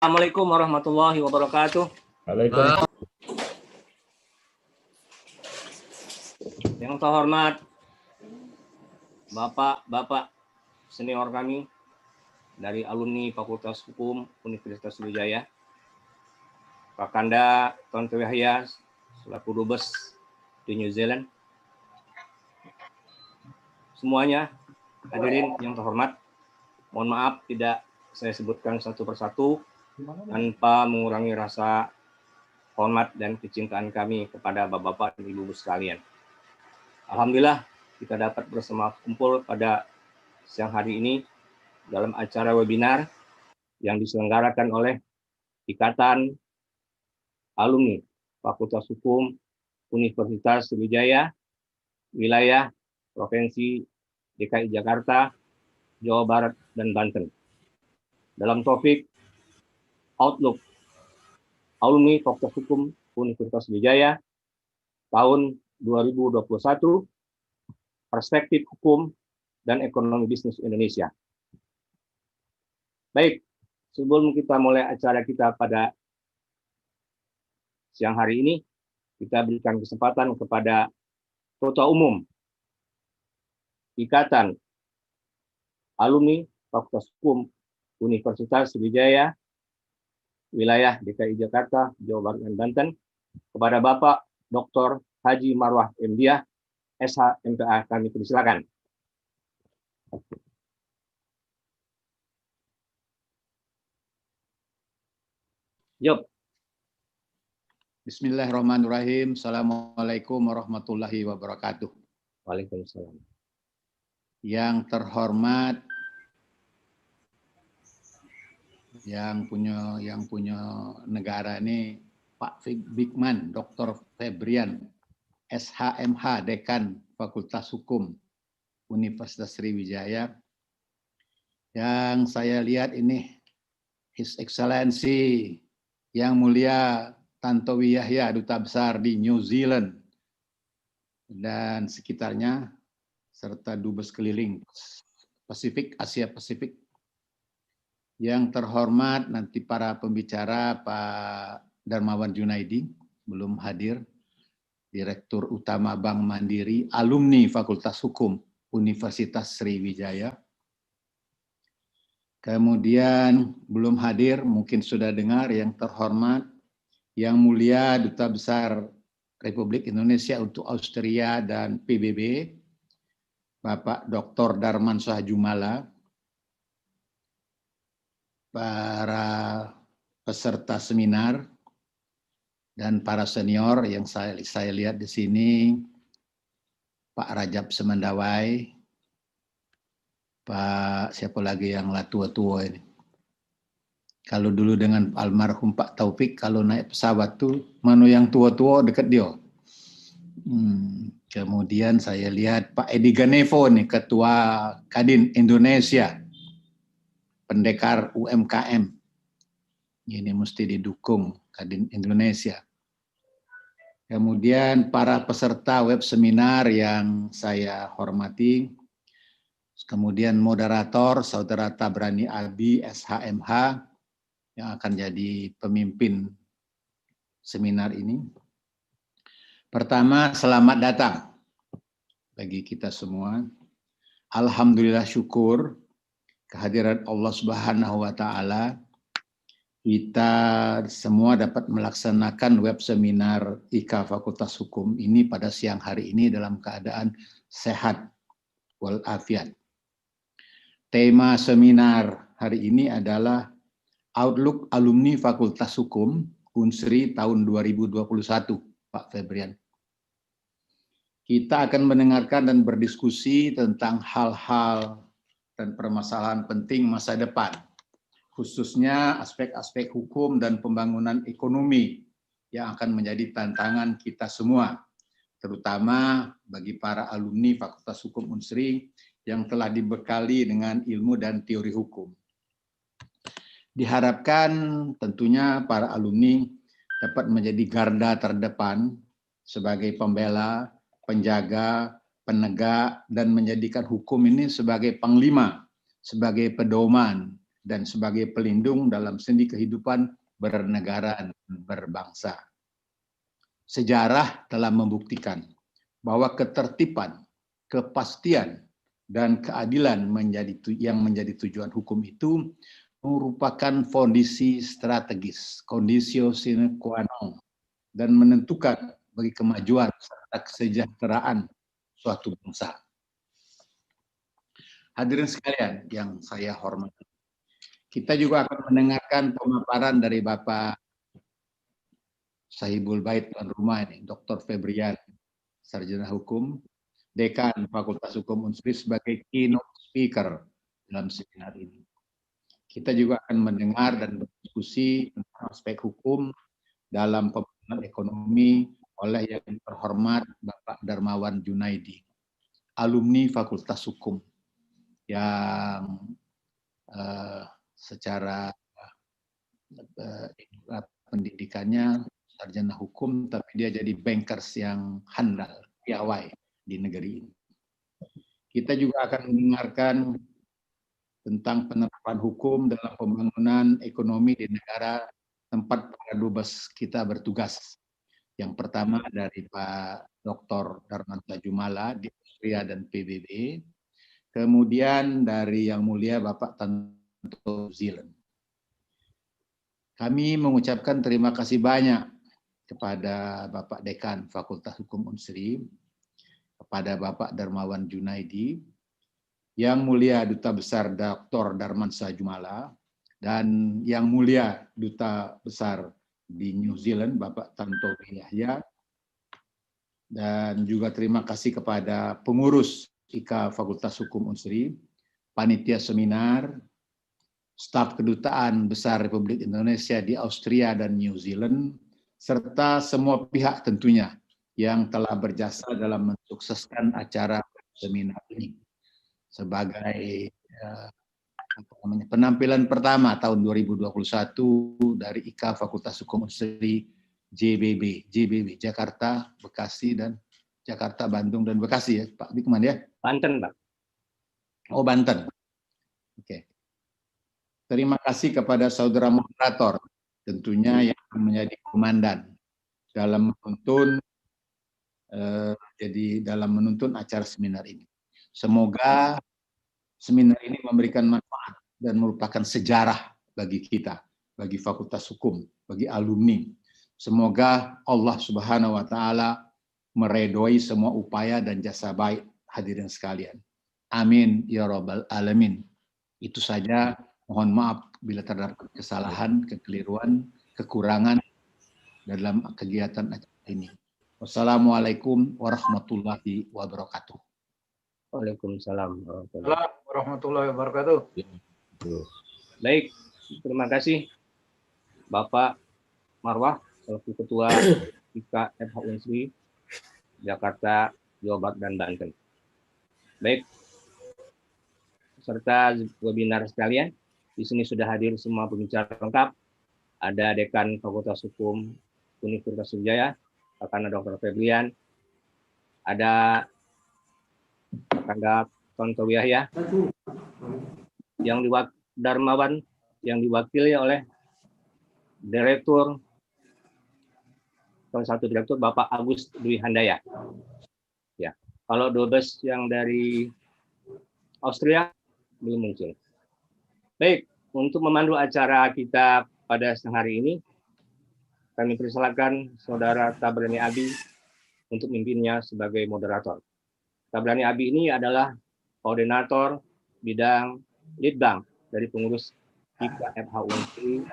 Assalamualaikum warahmatullahi wabarakatuh. Waalaikumsalam. Yang terhormat Bapak-bapak senior kami dari alumni Fakultas Hukum Universitas Sriwijaya, Kakanda Tonto Yahya selaku Dubes di New Zealand, semuanya hadirin yang terhormat, mohon maaf tidak saya sebutkan satu persatu tanpa mengurangi rasa hormat dan kecintaan kami kepada bapak-bapak dan ibu-ibu sekalian. Alhamdulillah kita dapat bersama kumpul pada siang hari ini dalam acara webinar yang diselenggarakan oleh Ikatan Alumni Fakultas Hukum Universitas Sriwijaya, wilayah Provinsi DKI Jakarta, Jawa Barat, dan Banten. Dalam topik Outlook Alumni Fakultas Hukum Universitas Sriwijaya tahun 2021, Perspektif Hukum dan Ekonomi Bisnis Indonesia. Baik, sebelum kita mulai acara kita pada siang hari ini, kita berikan kesempatan kepada Ketua Umum Ikatan Alumni Fakultas Hukum Universitas Sriwijaya, wilayah DKI Jakarta, Jawa Barat, dan Banten, kepada Bapak Dr. Haji Marwah MDiah, SH MPA, kami persilakan. Yuk. Bismillahirrahmanirrahim. Assalamualaikum warahmatullahi wabarakatuh. Waalaikumsalam. Yang terhormat, yang punya negara ini Pak Bigman, Dr. Febrian, SHMH, Dekan Fakultas Hukum Universitas Sriwijaya. Yang saya lihat ini His Excellency Yang Mulia Tantowi Yahya, Duta Besar di New Zealand dan sekitarnya, serta Dubes keliling Pasifik, Asia Pasifik. Yang terhormat nanti para pembicara, Pak Darmawan Junaidi, belum hadir, Direktur Utama Bank Mandiri, alumni Fakultas Hukum Universitas Sriwijaya. Kemudian belum hadir, mungkin sudah dengar, yang terhormat Yang Mulia Duta Besar Republik Indonesia untuk Austria dan PBB, Bapak Dr. Darman Sahjumala, para peserta seminar, dan para senior yang saya lihat di sini, Pak Rajab Semandawai, Pak siapa lagi yang lah tua-tua ini. Kalau dulu dengan almarhum Pak Taufik, kalau naik pesawat tuh, mana yang tua-tua dekat dia. Kemudian saya lihat Pak Edi Ganevo nih, Ketua Kadin Indonesia, pendekar UMKM. Ini mesti didukung Kadin Indonesia. Kemudian para peserta web seminar yang saya hormati. Kemudian moderator Saudara Tabrani Abi, SHMH, yang akan jadi pemimpin seminar ini. Pertama, selamat datang bagi kita semua. Alhamdulillah, syukur kehadiran Allah Subhanahu wa Ta'ala, kita semua dapat melaksanakan web seminar IKA Fakultas Hukum ini pada siang hari ini dalam keadaan sehat walafiat. Tema seminar hari ini adalah Outlook Alumni Fakultas Hukum Unsri tahun 2021, Pak Febrian. Kita akan mendengarkan dan berdiskusi tentang hal-hal dan permasalahan penting masa depan, khususnya aspek-aspek hukum dan pembangunan ekonomi yang akan menjadi tantangan kita semua, terutama bagi para alumni Fakultas Hukum Unsri yang telah dibekali dengan ilmu dan teori hukum. Diharapkan tentunya para alumni dapat menjadi garda terdepan sebagai pembela, penjaga, penegak, dan menjadikan hukum ini sebagai panglima, sebagai pedoman dan sebagai pelindung dalam sendi kehidupan bernegara dan berbangsa. Sejarah telah membuktikan bahwa ketertiban, kepastian, dan keadilan yang menjadi tujuan hukum itu merupakan fondasi strategis, conditio sine qua non, dan menentukan bagi kemajuan serta kesejahteraan suatu bangsa. Hadirin sekalian yang saya hormati, kita juga akan mendengarkan pemaparan dari Bapak Sahibul Bait tuan rumah ini, Dr. Febrian, Sarjana Hukum, Dekan Fakultas Hukum Unsri sebagai keynote speaker dalam seminar ini. Kita juga akan mendengar dan berdiskusi tentang aspek hukum dalam pembangunan ekonomi oleh yang terhormat Bapak Darmawan Junaidi, alumni Fakultas Hukum yang secara pendidikannya sarjana hukum, tapi dia jadi bankers yang handal, piawai di negeri ini. Kita juga akan mendengarkan tentang penerapan hukum dalam pembangunan ekonomi di negara tempat para dubes kita bertugas. Yang pertama dari Pak Dr. Darmanta Jumala di Austria dan PBB, kemudian dari Yang Mulia Bapak Tanto Zealand. Kami mengucapkan terima kasih banyak kepada Bapak Dekan Fakultas Hukum Unsri, kepada Bapak Darmawan Junaidi, Yang Mulia Duta Besar Dr. Darmansyah Jumala, dan Yang Mulia Duta Besar di New Zealand, Bapak Tantowi Yahya, dan juga terima kasih kepada pengurus IKA Fakultas Hukum Unsri, panitia seminar, staf Kedutaan Besar Republik Indonesia di Austria dan New Zealand, serta semua pihak tentunya yang telah berjasa dalam mensukseskan acara seminar ini. Sebagai penampilan pertama tahun 2021 dari IKA Fakultas Hukum Unsri JBB, Jakarta, Bekasi, dan Jakarta, Bandung, dan Bekasi ya Pak Bikman ya? Banten, Pak. Oh, Banten. Oke. Terima kasih kepada saudara moderator, tentunya yang menjadi komandan dalam menuntun acara seminar ini. Semoga seminar ini memberikan manfaat dan merupakan sejarah bagi kita, bagi Fakultas Hukum, bagi alumni. Semoga Allah Subhanahu wa Ta'ala meredoi semua upaya dan jasa baik hadirin sekalian. Amin ya Rabbal Alamin. Itu saja. Mohon maaf bila terdapat kesalahan, kekeliruan, kekurangan dalam kegiatan acara ini. Wassalamualaikum warahmatullahi wabarakatuh. Waalaikumsalam warahmatullahi wabarakatuh. Baik, terima kasih Bapak Marwah selaku Ketua IKA FH Unsri Jakarta, Jawa Barat, dan Banten. Baik, peserta webinar sekalian, di sini sudah hadir semua pembicara lengkap. Ada Dekan Fakultas Hukum Universitas Sriwijaya, Kakanda Dr. Febrian, ada Kakanda Tantowi Yahya, yang Darmawan yang diwakili oleh salah satu direktur Bapak Agus Dwi Handaya. Ya, kalau dubes yang dari Austria belum muncul. Baik, untuk memandu acara kita pada siang hari ini, kami persilakan Saudara Tabrani Abi untuk memimpinnya sebagai moderator. Tabrani Abi ini adalah koordinator bidang Litbang dari pengurus IKA FH Unsri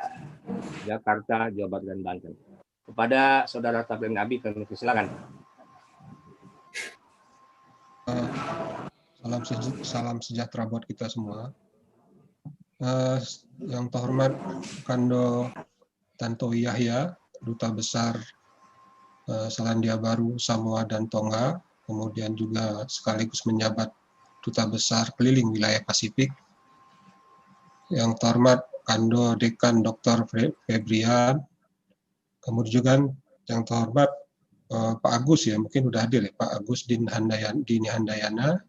Jakarta, Jawa Barat, dan Banten. Kepada Saudara Tabrani Abi kami persilakan. Salam sejahtera buat kita semua. Yang terhormat Kando Tantowi Yahya, Duta Besar Selandia Baru, Samoa, dan Tonga, kemudian juga sekaligus menjabat Duta Besar Keliling Wilayah Pasifik. Yang terhormat Kando Dekan Dr. Febrian, kemudian juga yang terhormat Pak Agus, ya mungkin sudah hadir ya, Pak Agus Dini Handayana,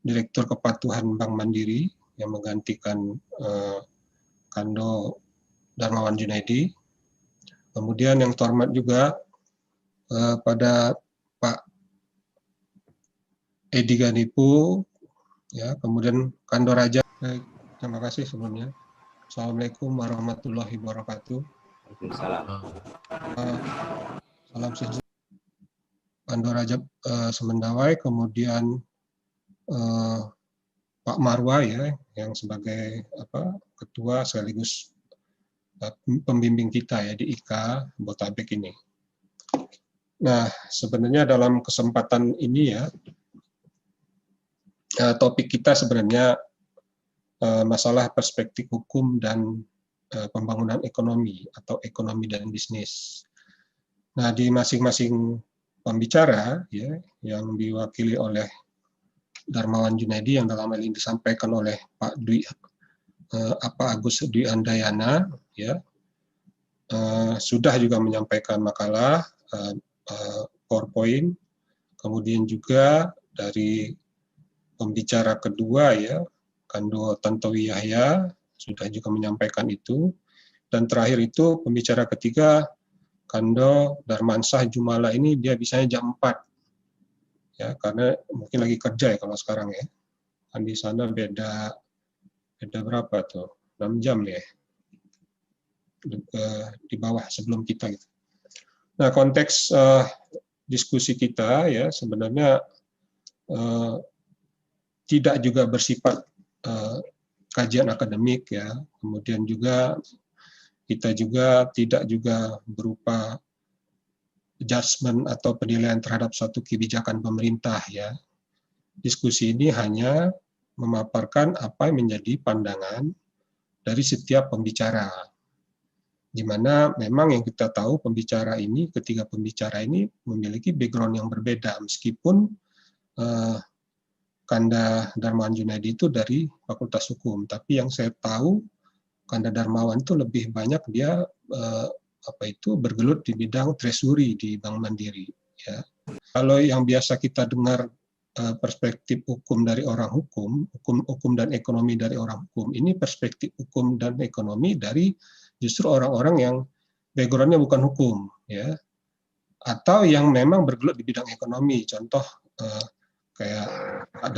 Direktur Kepatuhan Bank Mandiri yang menggantikan Kando Darmawan Junaidi. Kemudian yang terhormat juga pada Pak Edi Ganipu, ya, kemudian Kando Raja. Baik, terima kasih sebelumnya. Assalamualaikum warahmatullahi wabarakatuh. Waalaikumsalam. Salam sejahtera. Kando Rajab Semendawai, kemudian Pak Marwa, ya, yang sebagai ketua sekaligus pembimbing kita, ya, di IKA Botabek ini. Nah, sebenarnya dalam kesempatan ini, ya, topik kita sebenarnya masalah perspektif hukum dan pembangunan ekonomi atau ekonomi dan bisnis. Nah, di masing-masing pembicara, ya, yang diwakili oleh Darmawan Junaidi yang dalam hal ini disampaikan oleh Pak Agus Dwi Andayana, ya, sudah juga menyampaikan makalah PowerPoint, kemudian juga dari pembicara kedua, ya, Kando Tantowi Yahya sudah juga menyampaikan itu, dan terakhir itu pembicara ketiga Kando Darmansyah Jumala ini dia bisanya jam 4, ya, karena mungkin lagi kerja, ya, kalau sekarang, ya, kan di sana beda berapa tuh, 6 jam, ya, di bawah sebelum kita, gitu. Nah, konteks diskusi kita, ya, sebenarnya tidak juga bersifat kajian akademik, ya, kemudian juga kita juga tidak juga berupa judgement atau penilaian terhadap suatu kebijakan pemerintah, ya. Diskusi ini hanya memaparkan apa yang menjadi pandangan dari setiap pembicara, di mana memang yang kita tahu ketiga pembicara ini memiliki background yang berbeda, meskipun Kanda Darmawan Junaidi itu dari Fakultas Hukum, tapi yang saya tahu Kanda Darmawan itu lebih banyak dia bergelut di bidang treasury di Bank Mandiri, ya. Kalau yang biasa kita dengar perspektif hukum dari orang hukum dan ekonomi dari orang hukum, ini perspektif hukum dan ekonomi dari justru orang-orang yang background-nya bukan hukum, ya, atau yang memang bergelut di bidang ekonomi. Contoh kayak Pak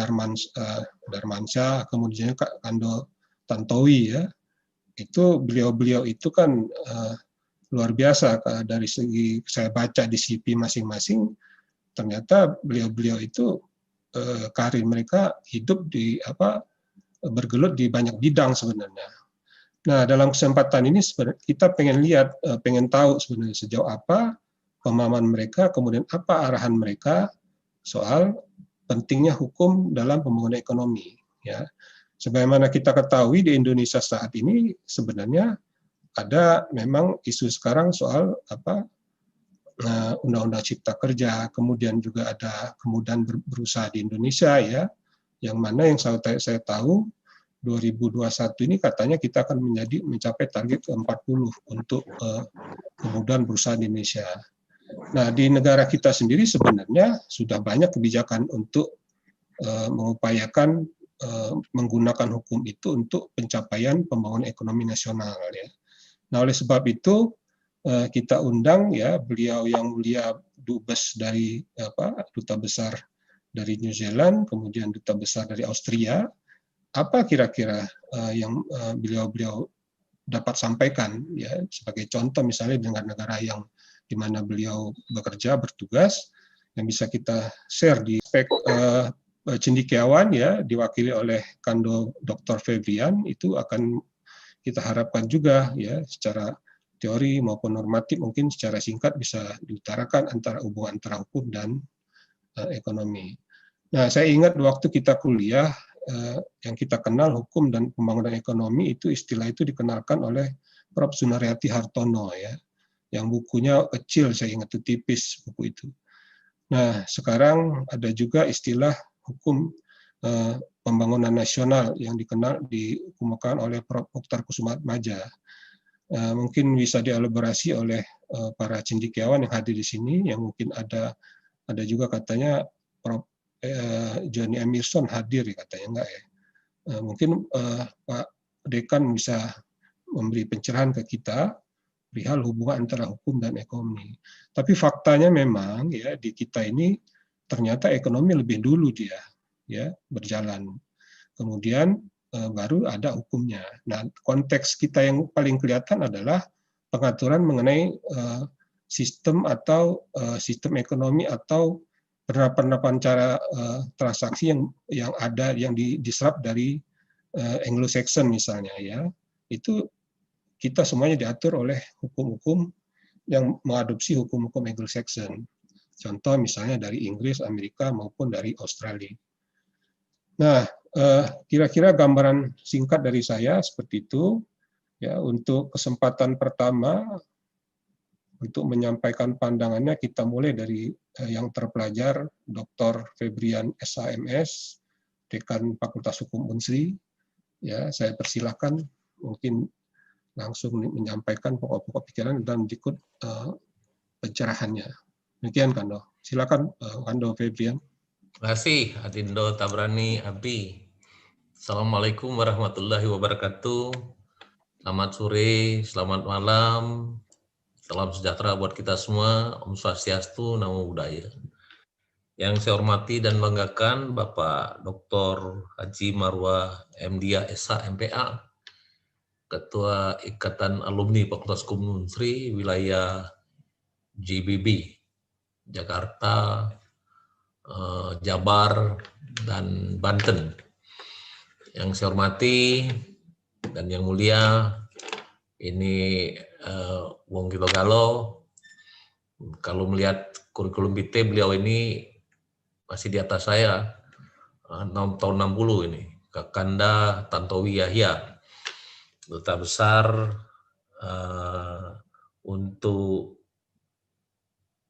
Darmansyah, kemudian Kak Kando Tantowi, ya, itu beliau itu kan luar biasa dari segi saya baca di CV masing-masing, ternyata beliau itu karir mereka hidup di bergelut di banyak bidang sebenarnya. Nah, dalam kesempatan ini kita pengen tahu sebenarnya sejauh apa pemahaman mereka, kemudian apa arahan mereka soal pentingnya hukum dalam pembangunan ekonomi, ya. Sebagaimana kita ketahui di Indonesia saat ini sebenarnya ada memang isu sekarang soal Undang-Undang Cipta Kerja, kemudian juga ada kemudahan berusaha di Indonesia, ya, yang mana yang saya tahu 2021 ini katanya kita akan mencapai target ke-40 untuk kemudahan berusaha di Indonesia. Nah, di negara kita sendiri sebenarnya sudah banyak kebijakan untuk mengupayakan menggunakan hukum itu untuk pencapaian pembangunan ekonomi nasional, ya. Nah, oleh sebab itu kita undang, ya, beliau yang mulia Dubes dari Duta Besar dari New Zealand, kemudian Duta Besar dari Austria. Apa kira-kira yang beliau dapat sampaikan, ya, sebagai contoh misalnya dengan negara yang di mana beliau bekerja, bertugas, yang bisa kita share di aspek cendekiawan, ya, diwakili oleh Kando Dr. Febrian, itu akan kita harapkan juga, ya, secara teori maupun normatif mungkin secara singkat bisa diutarakan hubungan antara hukum dan ekonomi. Nah, saya ingat waktu kita kuliah, yang kita kenal hukum dan pembangunan ekonomi itu istilah itu dikenalkan oleh Prof. Sunaryati Hartono, ya, yang bukunya kecil, saya ingat itu tipis buku itu. Nah, sekarang ada juga istilah hukum pembangunan nasional yang dikemukakan oleh Prof. Mokhtar Kusumaatmadja. Mungkin bisa dielaborasi oleh para cendekiawan yang hadir di sini, yang mungkin ada juga katanya Prof. Johnny Emerson hadir, ya, katanya enggak, ya. Mungkin Pak Dekan bisa memberi pencerahan ke kita perihal hubungan antara hukum dan ekonomi. Tapi faktanya memang ya di kita ini ternyata ekonomi lebih dulu dia ya berjalan. Kemudian baru ada hukumnya. Nah, konteks kita yang paling kelihatan adalah pengaturan mengenai sistem atau sistem ekonomi atau penerapan cara transaksi yang ada yang diserap dari Anglo-Saxon misalnya ya. Itu kita semuanya diatur oleh hukum-hukum yang mengadopsi hukum-hukum Anglo-Saxon. Contoh misalnya dari Inggris, Amerika maupun dari Australia. Nah, kira-kira gambaran singkat dari saya seperti itu. Ya, untuk kesempatan pertama untuk menyampaikan pandangannya kita mulai dari yang terpelajar Dr. Febrian SHMS, Dekan Fakultas Hukum Unsri. Ya, saya persilakan mungkin langsung menyampaikan pokok-pokok pikiran dan berikut pencerahannya. Demikian Kando. Silakan Kando Febrian. Terima kasih Adindo Tabrani Abi. Assalamualaikum warahmatullahi wabarakatuh. Selamat sore, selamat malam. Salam sejahtera buat kita semua. Om Swastiastu, Namo Buddhaya. Yang saya hormati dan banggakan Bapak Dr. Haji Marwah MDiah SH MPA, Ketua Ikatan Alumni Fakultas Hukum Unsri wilayah GBB, Jakarta, Jabar, dan Banten. Yang saya hormati dan yang mulia, ini Wong Kito Galo. Kalau melihat kurikulum vitae beliau ini masih di atas saya, tahun 60 ini. Kakanda Tantowi Yahya, Duta Besar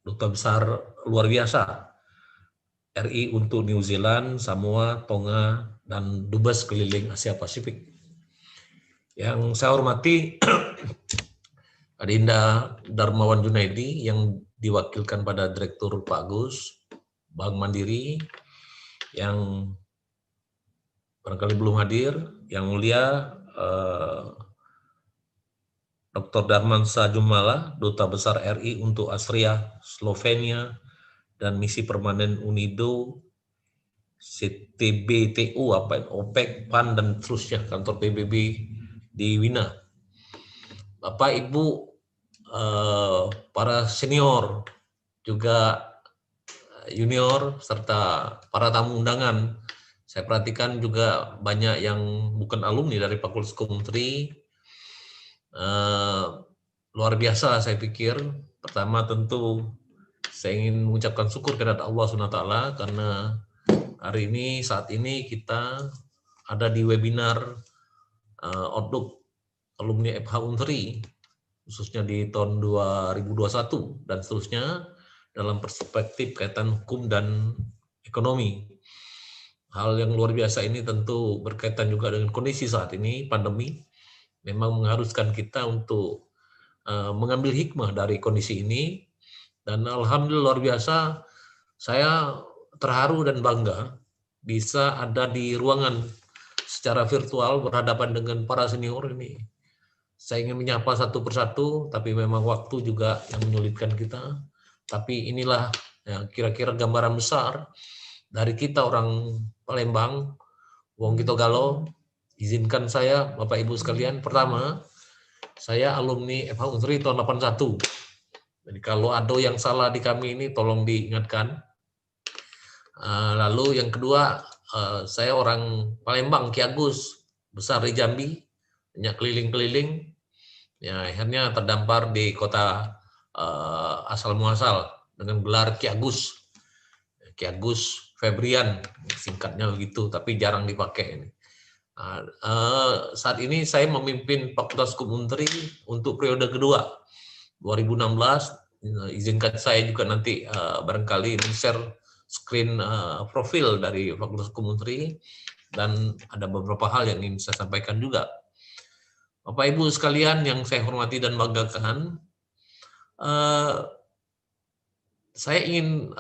Duta Besar luar biasa RI untuk New Zealand, Samoa, Tonga, dan Dubes keliling Asia Pasifik. Yang saya hormati Adinda Darmawan Junaidi yang diwakilkan pada Direktur Pak Agus, Bank Mandiri, yang barangkali belum hadir, yang mulia Dr. Darmansa Jumala, Duta Besar RI untuk Austria, Slovenia, dan Misi Permanen UNIDO, CTBTU, OPEC, PAN, dan seterusnya, kantor PBB di Wina. Bapak, Ibu, para senior, juga junior, serta para tamu undangan. Saya perhatikan juga banyak yang bukan alumni dari Fakultas Hukum Unsri. Luar biasa saya pikir. Pertama tentu saya ingin mengucapkan syukur kepada Allah SWT karena hari ini, saat ini kita ada di webinar Outlook alumni FH Unsri, khususnya di tahun 2021 dan seterusnya dalam perspektif kaitan hukum dan ekonomi. Hal yang luar biasa ini tentu berkaitan juga dengan kondisi saat ini, pandemi, memang mengharuskan kita untuk mengambil hikmah dari kondisi ini. Dan alhamdulillah luar biasa, saya terharu dan bangga bisa ada di ruangan secara virtual berhadapan dengan para senior ini. Saya ingin menyapa satu persatu, tapi memang waktu juga yang menyulitkan kita. Tapi inilah ya, kira-kira gambaran besar dari kita orang Palembang, Wong Kito Galo. Izinkan saya, Bapak Ibu sekalian, pertama, saya alumni FH Unsri tahun 81. Jadi kalau ada yang salah di kami ini, tolong diingatkan. Lalu yang kedua, saya orang Palembang, Ki Agus, besar di Jambi, banyak keliling-keliling. Ya, akhirnya terdampar di kota asal muasal dengan gelar Ki Agus. Ki Agus Febrian, singkatnya begitu, tapi jarang dipakai ini. Saat ini saya memimpin Fakultas Hukum Unsri untuk periode kedua 2016. Izinkan saya juga nanti barangkali men-share screen profil dari Fakultas Hukum Unsri dan ada beberapa hal yang ingin saya sampaikan juga. Bapak Ibu sekalian yang saya hormati dan banggakan, saya ingin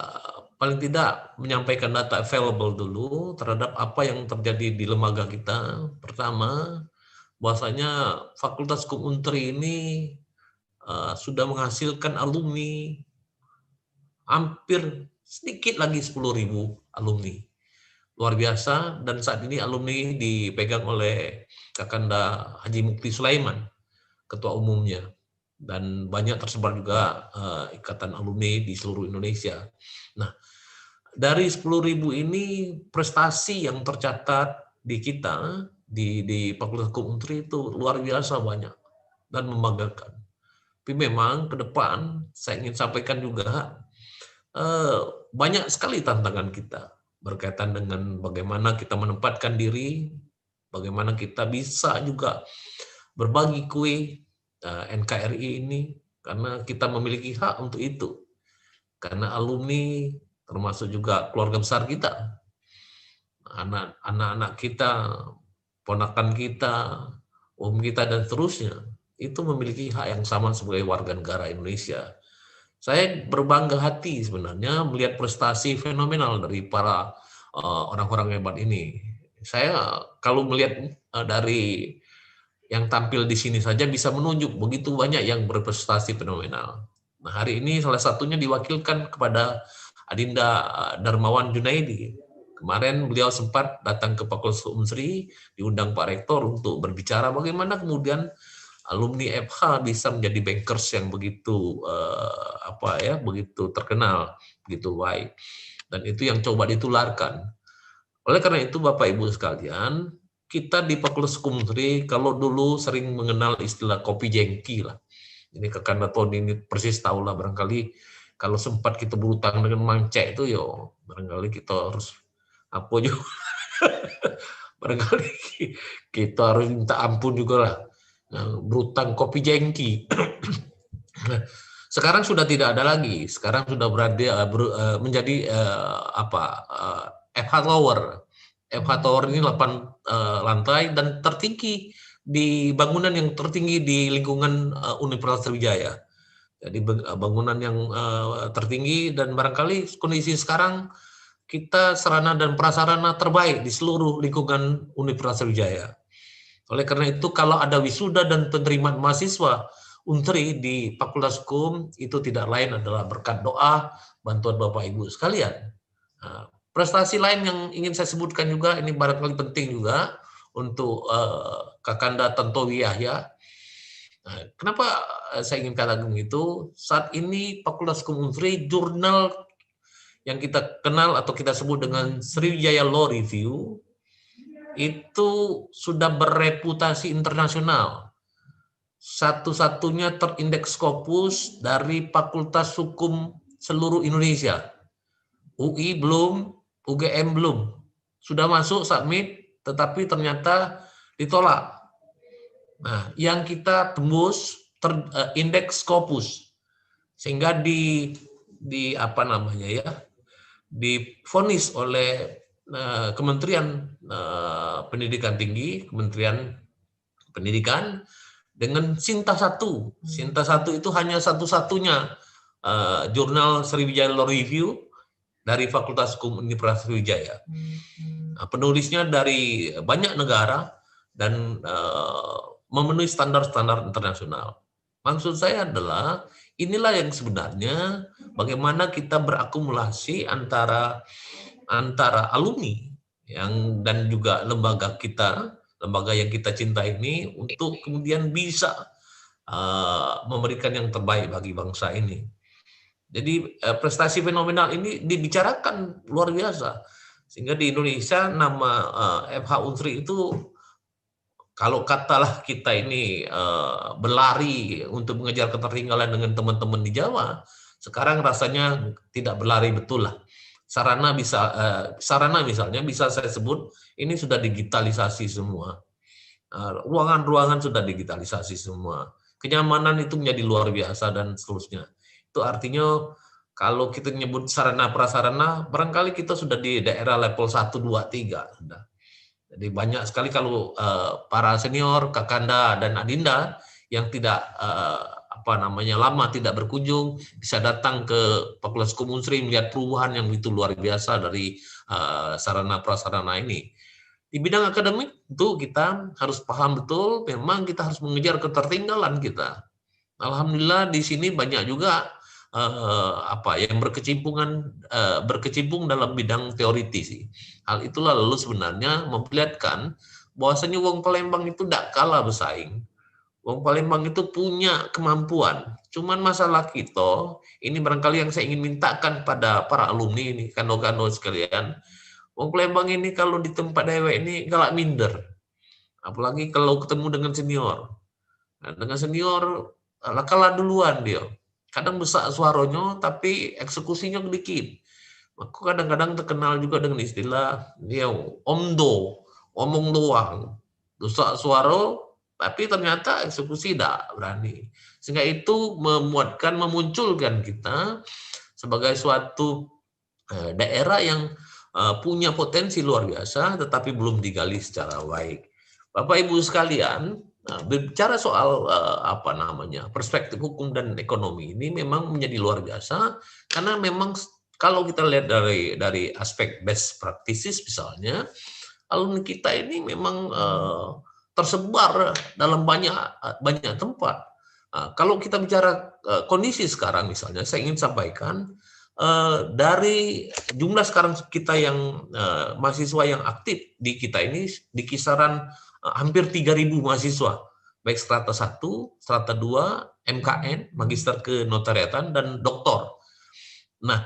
paling tidak menyampaikan data available dulu terhadap apa yang terjadi di lembaga kita. Pertama, bahwasanya Fakultas Hukum Untri ini sudah menghasilkan alumni hampir sedikit lagi 10.000 alumni. Luar biasa, dan saat ini alumni dipegang oleh Kakanda Haji Mukti Sulaiman, ketua umumnya. Dan banyak tersebar juga ikatan alumni di seluruh Indonesia. Nah, dari 10.000 ini prestasi yang tercatat di kita, di Fakultas Hukum Untri itu luar biasa banyak dan membanggakan. Tapi memang ke depan saya ingin sampaikan juga banyak sekali tantangan kita berkaitan dengan bagaimana kita menempatkan diri, bagaimana kita bisa juga berbagi kue NKRI ini, karena kita memiliki hak untuk itu. Karena alumni termasuk juga keluarga besar kita, anak-anak kita, ponakan kita, kita dan seterusnya, itu memiliki hak yang sama sebagai warga negara Indonesia. Saya berbangga hati sebenarnya melihat prestasi fenomenal dari para orang-orang hebat ini. Saya kalau melihat dari yang tampil di sini saja bisa menunjuk begitu banyak yang berprestasi fenomenal. Nah, hari ini salah satunya diwakilkan kepada Adinda Darmawan Junaidi. Kemarin beliau sempat datang ke Fakultas Unsri, diundang Pak Rektor untuk berbicara bagaimana kemudian alumni FH bisa menjadi bankers yang begitu begitu terkenal, begitu baik, dan itu yang coba ditularkan. Oleh karena itu Bapak Ibu sekalian, kita di Fakultas Hukum Unsri kalau dulu sering mengenal istilah kopi jengki lah. Ini Kakanda Tony ini persis tahu lah, barangkali kalau sempat kita berutang dengan Mangcek itu yo barangkali kita harus barangkali kita harus minta ampun juga lah. Berutang kopi jengki. Sekarang sudah tidak ada lagi. Sekarang sudah menjadi FH Tower. FH Tower ini 8 lantai dan tertinggi di bangunan yang tertinggi di lingkungan Universitas Sriwijaya. Jadi bangunan yang tertinggi, dan barangkali kondisi sekarang kita sarana dan prasarana terbaik di seluruh lingkungan Universitas Sriwijaya. Oleh karena itu, kalau ada wisuda dan penerimaan mahasiswa Untri di Fakultas Hukum, itu tidak lain adalah berkat doa, bantuan Bapak Ibu sekalian. Nah, prestasi lain yang ingin saya sebutkan juga, ini barangkali penting juga untuk Kakanda Tantowi Yahya. Nah, kenapa saya ingin katakan itu? Saat ini Fakultas Hukum Untri, jurnal yang kita kenal atau kita sebut dengan Sriwijaya Law Review, itu sudah bereputasi internasional. Satu-satunya terindeks Scopus dari Fakultas Hukum seluruh Indonesia. UI belum, UGM belum. Sudah masuk submit, tetapi ternyata ditolak. Nah, yang kita tembus indeks Scopus, sehingga divonis oleh Kementerian Pendidikan Tinggi, Kementerian Pendidikan dengan Sinta 1. Sinta 1 itu hanya satu-satunya jurnal Sriwijaya Law Review dari Fakultas Hukum Universitas Sriwijaya. Nah, penulisnya dari banyak negara dan memenuhi standar-standar internasional. Maksud saya adalah inilah yang sebenarnya bagaimana kita berakumulasi antara alumni dan juga lembaga yang kita cinta ini untuk kemudian bisa memberikan yang terbaik bagi bangsa ini. Jadi prestasi fenomenal ini dibicarakan luar biasa, sehingga di Indonesia nama FH Unsri itu, kalau katalah kita ini berlari untuk mengejar ketertinggalan dengan teman-teman di Jawa, sekarang rasanya tidak berlari betul lah. Sarana misalnya bisa saya sebut ini sudah digitalisasi semua. Ruangan-ruangan sudah digitalisasi semua. Kenyamanan itu menjadi luar biasa dan seterusnya. Itu artinya kalau kita nyebut sarana prasarana, barangkali kita sudah di daerah level 1, 2, 3. Jadi banyak sekali kalau para senior, Kakanda dan Adinda yang tidak lama tidak berkunjung, bisa datang ke Fakultas Hukum Unsri melihat perubahan yang begitu luar biasa dari sarana prasarana ini. Di bidang akademik itu kita harus paham betul, memang kita harus mengejar ketertinggalan kita. Alhamdulillah di sini banyak juga yang berkecimpung dalam bidang teoritis sih. Hal itulah lalu sebenarnya memperlihatkan bahwasanya wong Palembang itu tidak kalah bersaing. Wong Palembang itu punya kemampuan. Cuman masalah kita, ini barangkali yang saya ingin mintakan pada para alumni ini, kano-kano sekalian. Wong Palembang ini kalau di tempat dewek ini galak minder. Apalagi kalau ketemu dengan senior. Nah, dengan senior kalah duluan dia. Kadang besar suaranya tapi eksekusinya sedikit. Maka kadang-kadang terkenal juga dengan istilah dia omdo, omong doang. Besar suara tapi ternyata eksekusi tidak berani. Sehingga itu memunculkan kita sebagai suatu daerah yang punya potensi luar biasa, tetapi belum digali secara baik. Bapak Ibu sekalian, berbicara soal perspektif hukum dan ekonomi ini memang menjadi luar biasa, karena memang kalau kita lihat dari aspek best practices misalnya, alumni kita ini memang tersebar dalam banyak tempat. Kalau kita bicara kondisi sekarang misalnya, saya ingin sampaikan dari jumlah sekarang kita yang mahasiswa yang aktif di kita ini di kisaran hampir 3.000 mahasiswa, baik strata 1, strata 2, MKN, magister kenotariatan, dan doktor. Nah,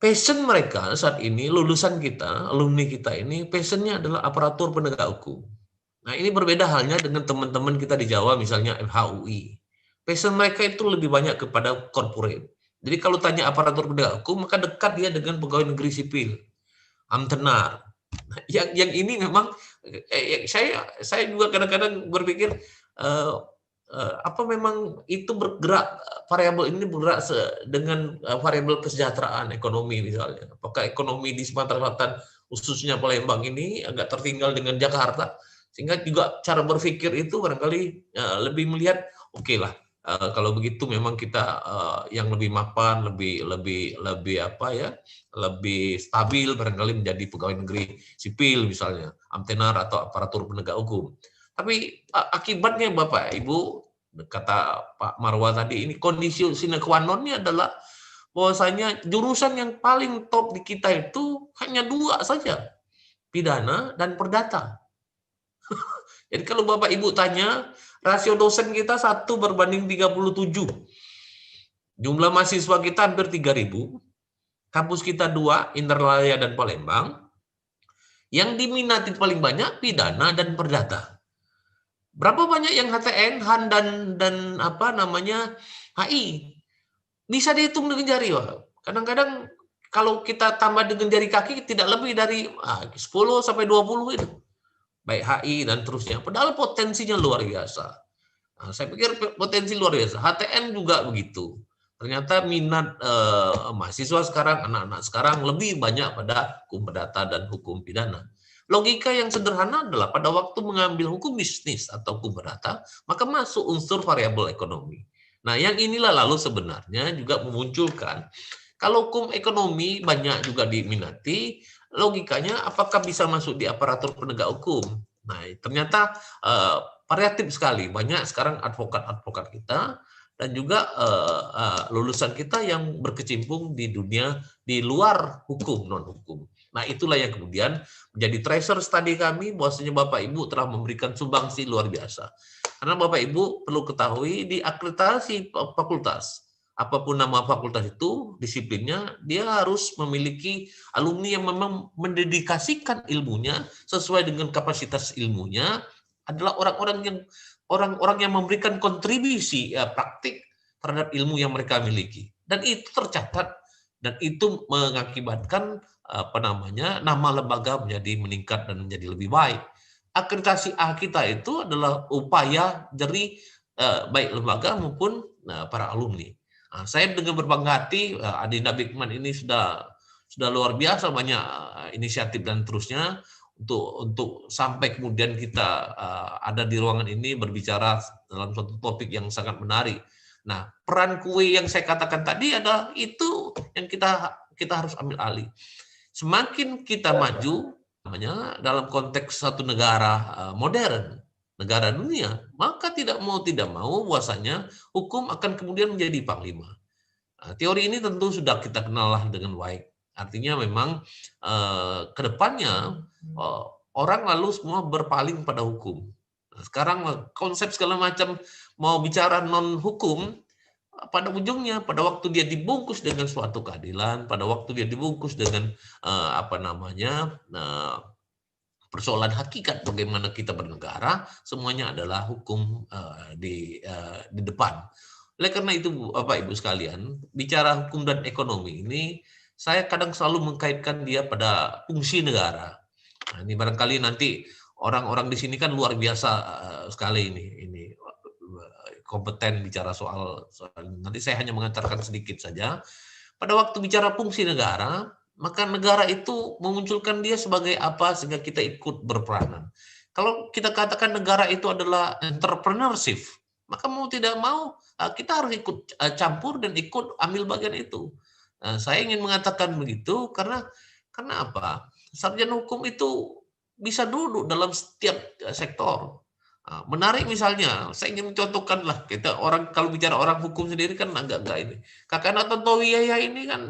passion mereka saat ini, lulusan kita, alumni kita ini, passionnya adalah aparatur penegak hukum. Nah, ini berbeda halnya dengan teman-teman kita di Jawa, misalnya FHUI. Passion mereka itu lebih banyak kepada corporate. Jadi kalau tanya aparatur penegak hukum, maka dekat dia dengan pegawai negeri sipil, amtenar. Yang ini memang saya juga kadang-kadang berpikir apa memang itu bergerak, variabel ini bergerak dengan variabel kesejahteraan ekonomi misalnya. Apakah ekonomi di Sumatera Selatan khususnya Palembang ini agak tertinggal dengan Jakarta, sehingga juga cara berpikir itu barangkali lebih melihat oke lah. Kalau begitu memang kita yang lebih mapan, lebih stabil barangkali menjadi pegawai negeri sipil misalnya, amtenar atau aparatur penegak hukum. Tapi akibatnya Bapak Ibu, kata Pak Marwa tadi, ini kondisi sine qua non-nya adalah bahwasanya jurusan yang paling top di kita itu hanya 2 saja, pidana dan perdata. Jadi kalau Bapak Ibu tanya, rasio dosen kita 1 berbanding 37. Jumlah mahasiswa kita hampir 3.000. Kampus kita 2, Indralaya dan Palembang. Yang diminati paling banyak pidana dan perdata. Berapa banyak yang HTN, HAN dan HI? Bisa dihitung dengan jari, Pak. Kadang-kadang kalau kita tambah dengan jari kaki tidak lebih dari 10 sampai 20 itu. Baik HI dan terusnya. Padahal potensinya luar biasa. Nah, saya pikir potensi luar biasa. HTN juga begitu. Ternyata minat mahasiswa sekarang, anak-anak sekarang lebih banyak pada hukum perdata dan hukum pidana. Logika yang sederhana adalah pada waktu mengambil hukum bisnis atau hukum perdata, maka masuk unsur variabel ekonomi. Nah, yang inilah lalu sebenarnya juga memunculkan, kalau hukum ekonomi banyak juga diminati, logikanya apakah bisa masuk di aparatur penegak hukum? Nah, ternyata variatif sekali. Banyak sekarang advokat-advokat kita dan juga lulusan kita yang berkecimpung di dunia di luar hukum, non-hukum. Nah, itulah yang kemudian menjadi treasure study kami, bahwasanya Bapak Ibu telah memberikan sumbangsi luar biasa. Karena Bapak Ibu perlu ketahui di akreditasi fakultas, apapun nama fakultas itu, disiplinnya, dia harus memiliki alumni yang memang mendedikasikan ilmunya sesuai dengan kapasitas ilmunya, adalah orang-orang yang memberikan kontribusi praktik terhadap ilmu yang mereka miliki. Dan itu tercatat, dan itu mengakibatkan nama lembaga menjadi meningkat dan menjadi lebih baik. Akreditasi A kita itu adalah upaya dari baik lembaga maupun para alumni. Nah, saya dengan berbangga hati, Adinda Bigman ini sudah luar biasa banyak inisiatif dan terusnya untuk sampai kemudian kita ada di ruangan ini berbicara dalam suatu topik yang sangat menarik. Nah, peran kue yang saya katakan tadi adalah itu yang kita harus ambil alih. Semakin kita maju, namanya dalam konteks satu negara modern, negara dunia, maka tidak mau bahwasanya hukum akan kemudian menjadi panglima. Teori ini tentu sudah kita kenal lah dengan baik. Artinya memang ke depannya orang lalu semua berpaling pada hukum. Nah, sekarang konsep segala macam mau bicara non hukum, pada ujungnya, pada waktu dia dibungkus dengan suatu keadilan, pada waktu dia dibungkus dengan persoalan hakikat bagaimana kita bernegara, semuanya adalah hukum di depan. Oleh karena itu, Bapak Ibu sekalian, bicara hukum dan ekonomi ini, saya kadang selalu mengkaitkan dia pada fungsi negara. Nah, ini barangkali nanti orang-orang di sini kan luar biasa sekali ini kompeten bicara soal nanti saya hanya mengantarkan sedikit saja. Pada waktu bicara fungsi negara, maka negara itu memunculkan dia sebagai apa sehingga kita ikut berperanan. Kalau kita katakan negara itu adalah entrepreneurship, maka mau tidak mau kita harus ikut campur dan ikut ambil bagian itu. Saya ingin mengatakan begitu karena apa? Sarjana hukum itu bisa duduk dalam setiap sektor. Menarik misalnya, saya ingin mencontohkan lah, kita orang kalau bicara orang hukum sendiri kan agak ini. Kakak Tantowi ini kan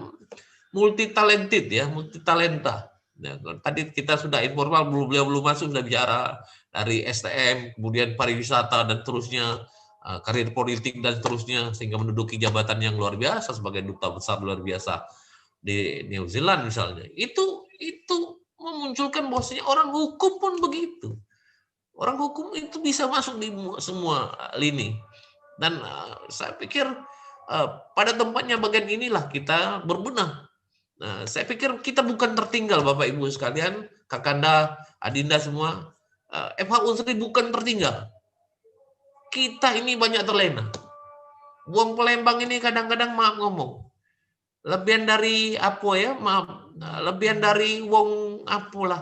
multi talented ya, multi talenta. Ya, tadi kita sudah informal, beliau belum masuk sudah bicara dari STM, kemudian pariwisata dan terusnya, karir politik dan terusnya, sehingga menduduki jabatan yang luar biasa sebagai duta besar luar biasa di New Zealand misalnya. Itu memunculkan bahwasanya orang hukum pun begitu. Orang hukum itu bisa masuk di semua lini. Dan saya pikir pada tempatnya bagian inilah kita berbenah. Nah, saya pikir kita bukan tertinggal Bapak Ibu sekalian, Kakanda, Adinda semua. FH Unsri bukan tertinggal. Kita ini banyak terlena. Wong Palembang ini kadang-kadang maaf ngomong. Lebihan dari apa ya, maaf. Lebihan dari wong apalah.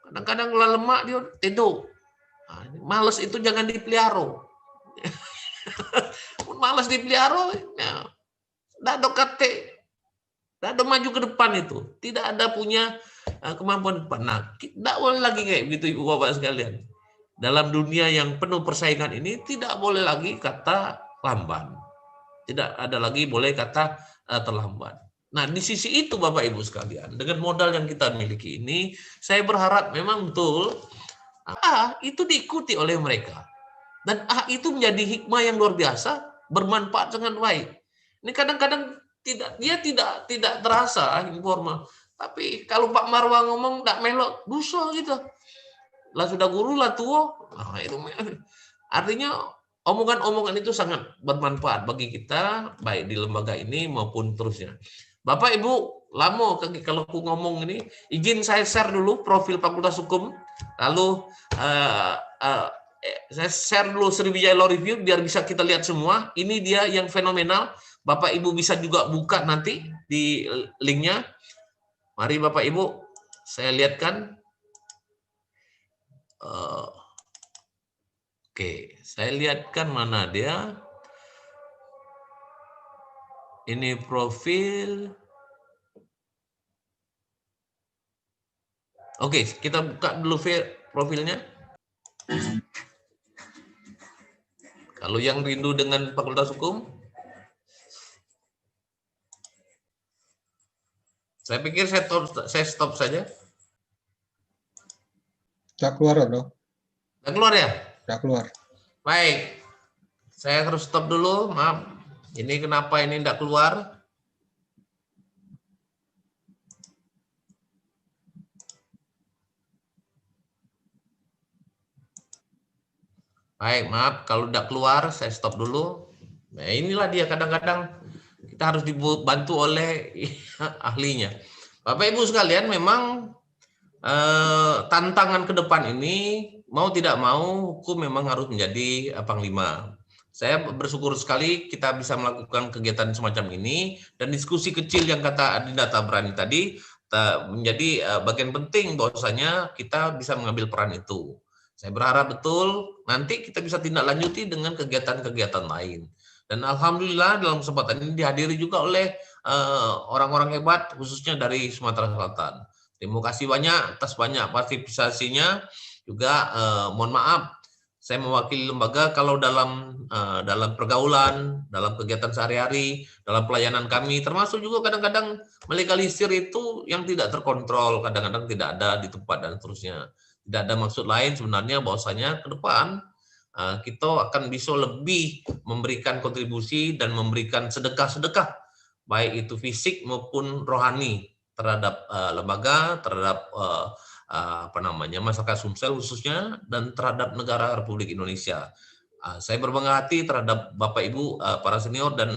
Kadang-kadang lemak dia tidur. Males itu jangan dipelihara. Males dipelihara, ya, tidak ada kate, tidak ada maju ke depan itu, tidak ada punya kemampuan depan. Nah, tidak boleh lagi kayak gitu Ibu Bapak sekalian. Dalam dunia yang penuh persaingan ini tidak boleh lagi kata lamban, tidak ada lagi boleh kata terlambat. Nah, di sisi itu Bapak Ibu sekalian, dengan modal yang kita miliki ini, saya berharap memang betul itu diikuti oleh mereka. Dan itu menjadi hikmah yang luar biasa, bermanfaat sangat baik. Ini kadang-kadang tidak terasa informal. Tapi kalau Pak Marwah ngomong tak melok, dosa gitu. Lah sudah guru lah tua. Nah, itu artinya omongan-omongan itu sangat bermanfaat bagi kita, baik di lembaga ini maupun terusnya. Bapak Ibu, lama kalau aku ngomong ini, izin saya share dulu profil Fakultas Hukum, lalu saya share dulu Sriwijaya Law Review biar bisa kita lihat semua. Ini dia yang fenomenal. Bapak Ibu bisa juga buka nanti di linknya. Mari Bapak Ibu, saya lihatkan. Oke, saya lihatkan mana dia. Ini profil. Oke, kita buka dulu profilnya. Kalau yang rindu dengan Fakultas Hukum, saya pikir saya stop saja. Tidak keluar dong. Tidak keluar ya? Tidak keluar. Baik, saya harus stop dulu, maaf. Ini kenapa ini tidak keluar? Baik, maaf kalau tidak keluar, saya stop dulu. Nah, inilah dia kadang-kadang kita harus dibantu oleh ahlinya. Bapak Ibu sekalian, memang tantangan ke depan ini mau tidak mau hukum memang harus menjadi panglima. Saya bersyukur sekali kita bisa melakukan kegiatan semacam ini dan diskusi kecil yang kata Adinda Tabrani tadi menjadi bagian penting bahwasanya kita bisa mengambil peran itu. Saya berharap betul nanti kita bisa tindak lanjuti dengan kegiatan-kegiatan lain. Dan alhamdulillah dalam kesempatan ini dihadiri juga oleh orang-orang hebat khususnya dari Sumatera Selatan. Terima kasih banyak atas banyak partisipasinya. Juga mohon maaf, saya mewakili lembaga kalau dalam pergaulan, dalam kegiatan sehari-hari, dalam pelayanan kami, termasuk juga kadang-kadang melegalisir itu yang tidak terkontrol, kadang-kadang tidak ada di tempat dan seterusnya. Tidak ada maksud lain sebenarnya bahwasanya ke depan kita akan bisa lebih memberikan kontribusi dan memberikan sedekah-sedekah, baik itu fisik maupun rohani terhadap lembaga, terhadap masyarakat Sumsel khususnya, dan terhadap negara Republik Indonesia. Saya berbangga hati terhadap Bapak Ibu para senior dan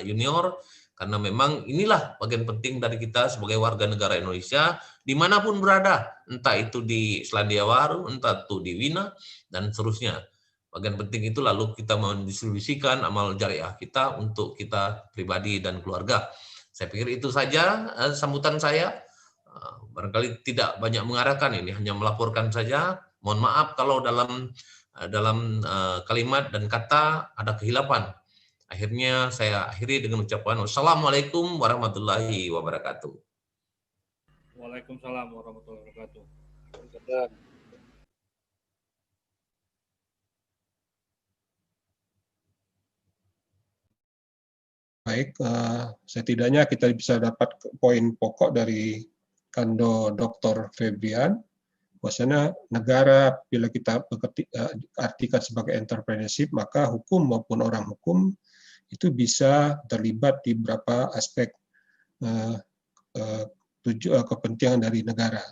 junior, karena memang inilah bagian penting dari kita sebagai warga negara Indonesia dimanapun berada, entah itu di Selandia Baru, entah itu di Wina, dan seterusnya. Bagian penting itu lalu kita mendistribusikan amal jariah kita untuk kita pribadi dan keluarga. Saya pikir itu saja sambutan saya. Barangkali tidak banyak mengarahkan, ini hanya melaporkan saja. Mohon maaf kalau dalam kalimat dan kata ada kehilapan. Akhirnya saya akhiri dengan ucapan wassalamualaikum warahmatullahi wabarakatuh. Waalaikumsalam warahmatullahi wabarakatuh. Baik, setidaknya kita bisa dapat poin pokok dari Kando Dr. Febrian, bahwasanya negara bila kita artikan sebagai entrepreneurship, maka hukum maupun orang hukum itu bisa terlibat di beberapa aspek kepentingan dari negara.